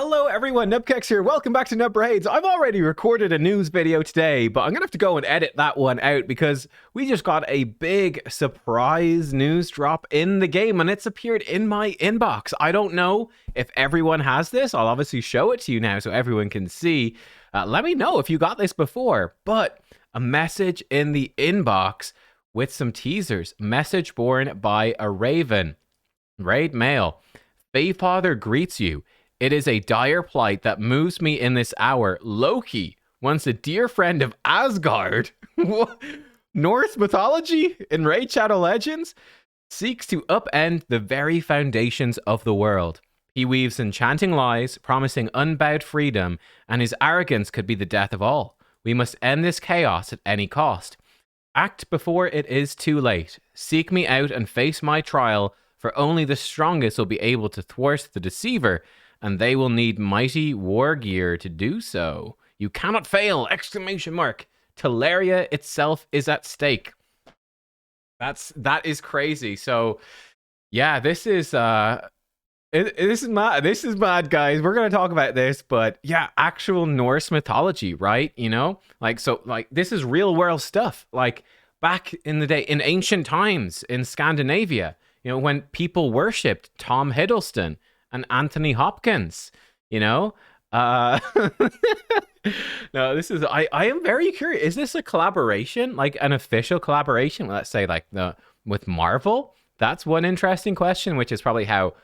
Hello everyone, nubkeks here. Welcome back to Nub Raids. I've already recorded a news video today, but I'm gonna have to go and edit that one out because we just got a big surprise news drop in the game and it's appeared in my inbox. I don't know if everyone has this. I'll obviously show it to you now so everyone can see. Let me know if you got this before, but a message in the inbox with some teasers. Message born by a raven. Raid mail. Fayfather greets you. It is a dire plight that moves me in this hour. Loki, once a dear friend of Asgard, Norse mythology in Raid Shadow Legends, seeks to upend the very foundations of the world. He weaves enchanting lies, promising unbowed freedom, and his arrogance could be the death of all. We must end this chaos at any cost. Act before it is too late. Seek me out and face my trial, for only the strongest will be able to thwart the deceiver, and they will need mighty war gear to do so. You cannot fail! Exclamation mark. Teleria itself is at stake. That is crazy. So, yeah, this is mad. This is mad, guys. We're gonna talk about this, but yeah, actual Norse mythology, right? You know, like this is real world stuff. Like back in the day, in ancient times in Scandinavia, you know, when people worshipped Tom Hiddleston and Anthony Hopkins, you know? No, this is, I am very curious. Is this a collaboration, like an official collaboration? Let's say like with Marvel? That's one interesting question, which is probably how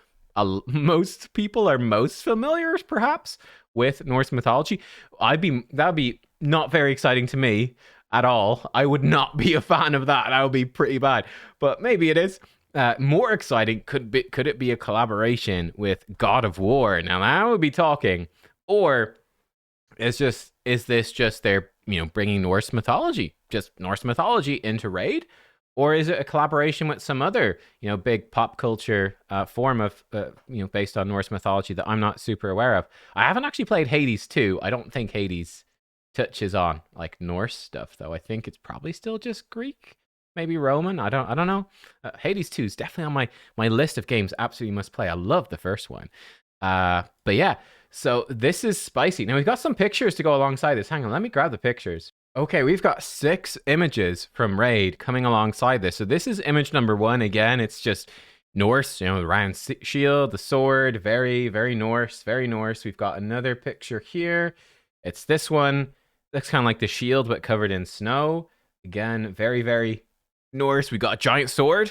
most people are most familiar, perhaps, with Norse mythology. That would be not very exciting to me at all. I would not be a fan of that. That would be pretty bad, but maybe it is. More exciting, could it be a collaboration with God of War? Now I would be talking, or is this just their, you know, bringing Norse mythology into Raid, or is it a collaboration with some other, you know, big pop culture form of you know, based on Norse mythology that I'm not super aware of? I haven't actually played Hades 2. I don't think Hades touches on like Norse stuff though. I think it's probably still just Greek. Maybe Roman. I don't know. Hades 2 is definitely on my list of games absolutely must play. I love the first one. But yeah, so this is spicy. Now we've got some pictures to go alongside this. Hang on, let me grab the pictures. Okay, we've got 6 images from Raid coming alongside this. So this is image number 1. Again, it's just Norse, you know, the round shield, the sword, very, very Norse, very Norse. We've got another picture here. It's this one. Looks kind of like the shield, but covered in snow. Again, very, very Norse. We got a giant sword.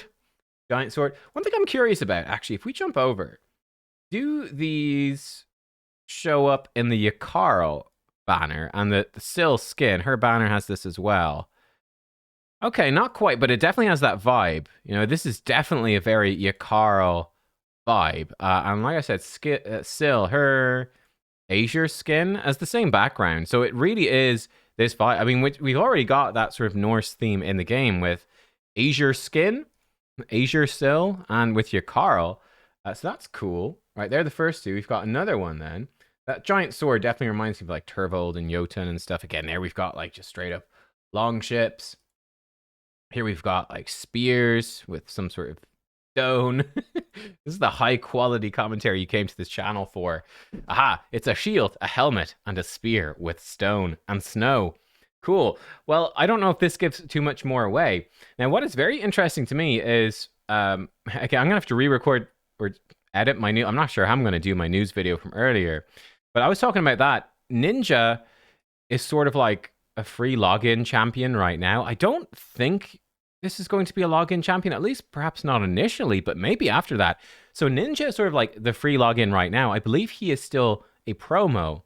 One thing I'm curious about, actually, if we jump over, do these show up in the Yakaro banner? And the Syl skin, her banner has this as well. Okay, not quite, but it definitely has that vibe. You know, this is definitely a very Yakaro vibe. And like I said, Syl, her azure skin has the same background. So it really is this vibe. I mean, we've already got that sort of Norse theme in the game with Azure skin, Azure Syl, and with your Carl. So that's cool. Right, they're the first 2. We've got another one then. That giant sword definitely reminds me of like Turvold and Jotun and stuff. Again, there we've got like just straight up long ships. Here we've got like spears with some sort of stone. This is the high quality commentary you came to this channel for. Aha, it's a shield, a helmet, and a spear with stone and snow. Cool. Well, I don't know if this gives too much more away. Now, what is very interesting to me is, okay, I'm going to have to re-record or edit my new, I'm not sure how I'm going to do my news video from earlier, but I was talking about that. Ninja is sort of like a free login champion right now. I don't think this is going to be a login champion, at least perhaps not initially, but maybe after that. So Ninja is sort of like the free login right now. I believe he is still a promo.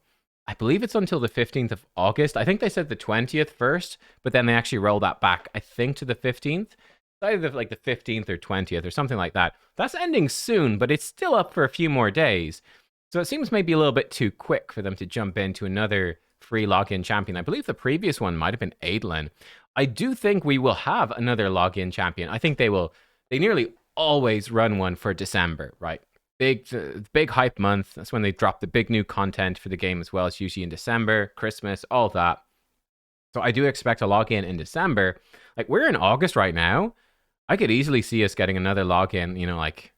I believe it's until the 15th of August. I think they said the 20th first, but then they actually rolled that back, I think, to the 15th. Either like the 15th or 20th or something like that. That's ending soon, but it's still up for a few more days. So it seems maybe a little bit too quick for them to jump into another free login champion. I believe the previous one might have been Adlin. I do think we will have another login champion. I think they nearly always run one for December, right? Big hype month. That's when they drop the big new content for the game as well. It's usually in December, Christmas, all that. So I do expect a login in December. Like, we're in August right now. I could easily see us getting another login, you know, like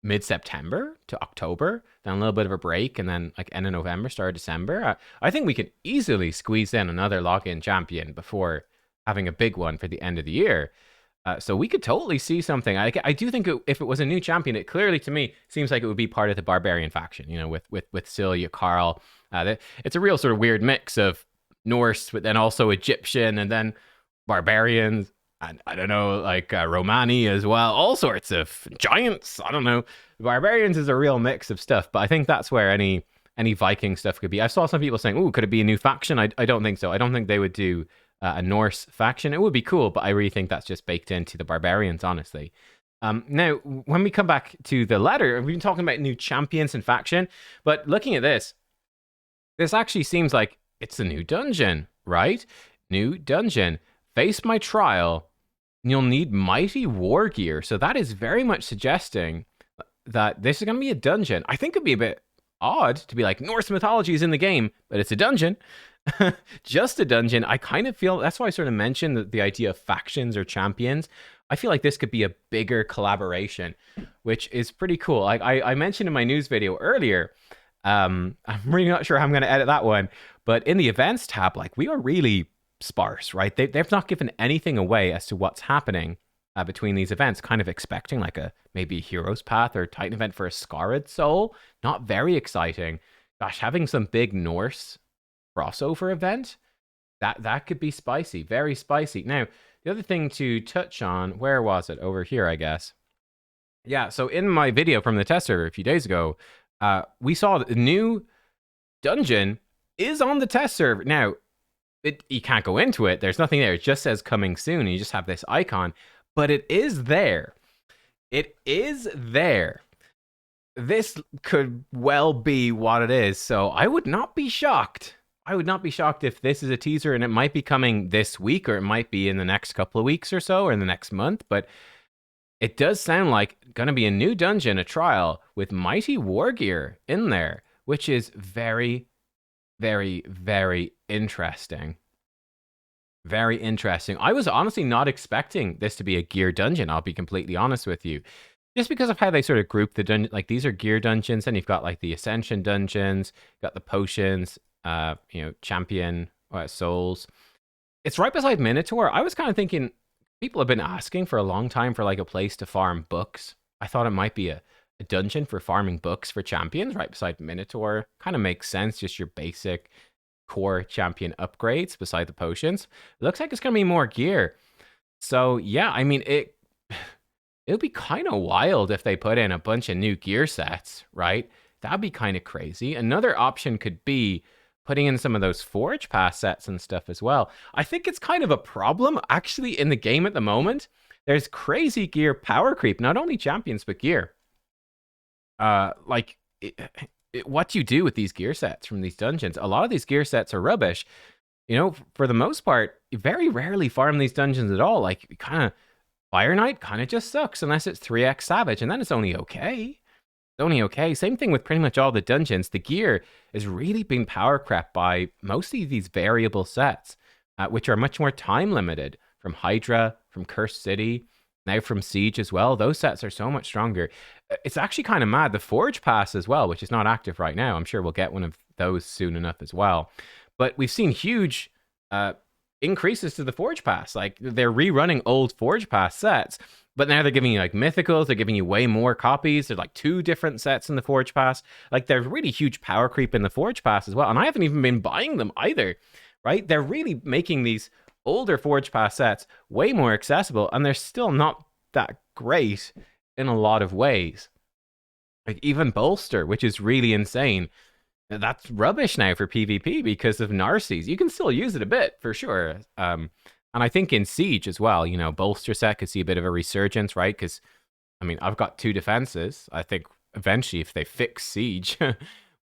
mid-September to October. then a little bit of a break, and then like end of November, start of December. I think we could easily squeeze in another lock-in champion before having a big one for the end of the year. So we could totally see something. I do think if it was a new champion, it clearly to me seems like it would be part of the barbarian faction. You know, with Celia, Carl. It's a real sort of weird mix of Norse, but then also Egyptian, and then barbarians, and I don't know, like Romani as well. All sorts of giants. I don't know. Barbarians is a real mix of stuff, but I think that's where any Viking stuff could be. I saw some people saying, "Oh, could it be a new faction?" I don't think so. I don't think they would do a Norse faction. It would be cool, but I really think that's just baked into the barbarians, honestly. Now, when we come back to the letter, we've been talking about new champions and faction, but looking at this actually seems like it's a new dungeon, right? New dungeon. Face my trial. You'll need mighty war gear. So that is very much suggesting that this is going to be a dungeon. I think it'd be a bit odd to be like Norse mythology is in the game, but it's a dungeon. Just a dungeon. I kind of feel that's why I sort of mentioned the idea of factions or champions. I feel like this could be a bigger collaboration, which is pretty cool. Like I mentioned in my news video earlier, I'm really not sure how I'm going to edit that one, but in the events tab, like we are really sparse, right? They've not given anything away as to what's happening between these events. Kind of expecting like maybe Hero's Path or Titan event for a Scarred Soul. Not very exciting. Gosh, having some big Norse crossover event, that could be spicy, very spicy. Now, the other thing to touch on, where was it? Over here, I guess. Yeah, so in my video from the test server a few days ago, we saw the new dungeon is on the test server. Now, you can't go into it. There's nothing there. It just says coming soon. And you just have this icon, but it is there. It is there. This could well be what it is. So I would not be shocked. I would not be shocked if this is a teaser and it might be coming this week, or it might be in the next couple of weeks or so, or in the next month. But it does sound like going to be a new dungeon, a trial with mighty war gear in there, which is very, very, very interesting. Very interesting. I was honestly not expecting this to be a gear dungeon. I'll be completely honest with you. Just because of how they sort of group the dungeon, like these are gear dungeons, and you've got like the Ascension dungeons, you've got the potions, champion souls. It's right beside Minotaur. I was kind of thinking people have been asking for a long time for like a place to farm books. I thought it might be a dungeon for farming books for champions right beside Minotaur. Kind of makes sense, just your basic core champion upgrades beside the potions. It looks like it's going to be more gear. So yeah, I mean, it would be kind of wild if they put in a bunch of new gear sets, right? That'd be kind of crazy. Another option could be putting in some of those Forge Pass sets and stuff as well. I think it's kind of a problem, actually, in the game at the moment. There's crazy gear power creep, not only champions, but gear. What do you do with these gear sets from these dungeons? A lot of these gear sets are rubbish. You know, for the most part, you very rarely farm these dungeons at all. Like, kind of, Fire Knight kind of just sucks unless it's 3x Savage, and then it's only okay. Only okay. Same thing with pretty much all the dungeons. The gear is really being power crept by mostly these variable sets, which are much more time limited. From Hydra, from Cursed City, now from Siege as well. Those sets are so much stronger. It's actually kind of mad. The Forge Pass as well, which is not active right now. I'm sure we'll get one of those soon enough as well. But we've seen huge increases to the Forge Pass. Like, they're rerunning old Forge Pass sets, but now they're giving you like mythicals. They're giving you way more copies. There's like 2 different sets in the Forge Pass. Like, there's really huge power creep in the Forge Pass as well. And I haven't even been buying them either, right? They're really making these older Forge Pass sets way more accessible, and they're still not that great in a lot of ways. Like, even Bolster, which is really insane. That's rubbish now for PvP because of Narses. You can still use it a bit, for sure. And I think in Siege as well, you know, Bolster set could see a bit of a resurgence, right? Because, I mean, I've got 2 defenses. I think eventually if they fix Siege,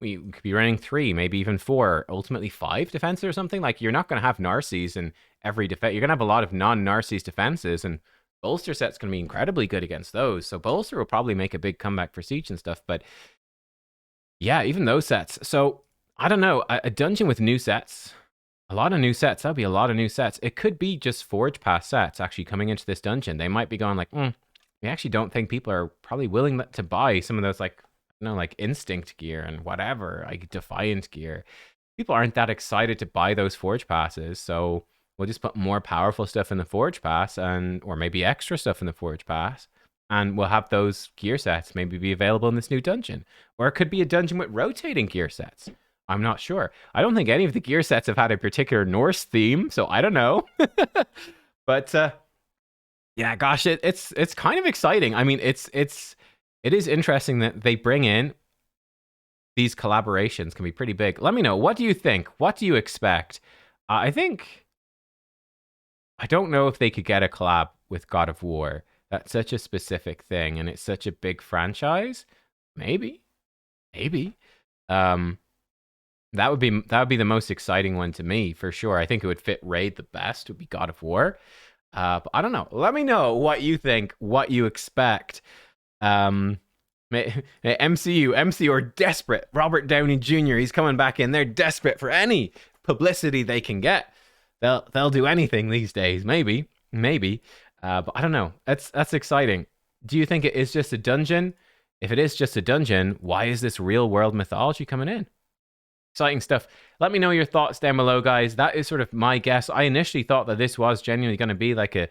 we could be running 3, maybe even 4, ultimately 5 defenses or something. Like, you're not going to have Narses in every defense. You're going to have a lot of non-Narses defenses, and Bolster set's going to be incredibly good against those. So Bolster will probably make a big comeback for Siege and stuff. But yeah, even those sets. So I don't know, a dungeon with new sets. A lot of new sets. That'd be a lot of new sets. It could be just Forge Pass sets actually coming into this dungeon. They might be going like, we actually don't think people are probably willing to buy some of those like like instinct gear and whatever, like defiant gear. People aren't that excited to buy those forge passes, so we'll just put more powerful stuff in the forge pass, and or maybe extra stuff in the forge pass, and we'll have those gear sets maybe be available in this new dungeon. Or it could be a dungeon with rotating gear sets. I'm not sure. I don't think any of the gear sets have had a particular Norse theme, so I don't know. But yeah, gosh, it's kind of exciting. I mean, it is interesting that they bring in these collaborations can be pretty big. Let me know, what do you think? What do you expect? I think I don't know if they could get a collab with God of War. That's such a specific thing, and it's such a big franchise. Maybe, maybe. Um, that would be the most exciting one to me for sure. I think it would fit Raid the best. Would be God of War. But I don't know. Let me know what you think, what you expect. MCU are desperate. Robert Downey Jr. He's coming back in. They're desperate for any publicity they can get. They'll do anything these days. Maybe. But I don't know. That's exciting. Do you think it is just a dungeon? If it is just a dungeon, why is this real world mythology coming in? Exciting stuff. Let me know your thoughts down below, guys. That is sort of my guess. I initially thought that this was genuinely going to be like a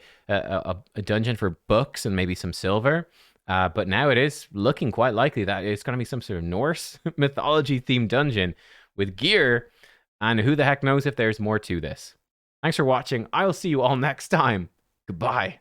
dungeon for books and maybe some silver. But now it is looking quite likely that it's going to be some sort of Norse mythology themed dungeon with gear. And who the heck knows if there's more to this. Thanks for watching. I'll see you all next time. Goodbye.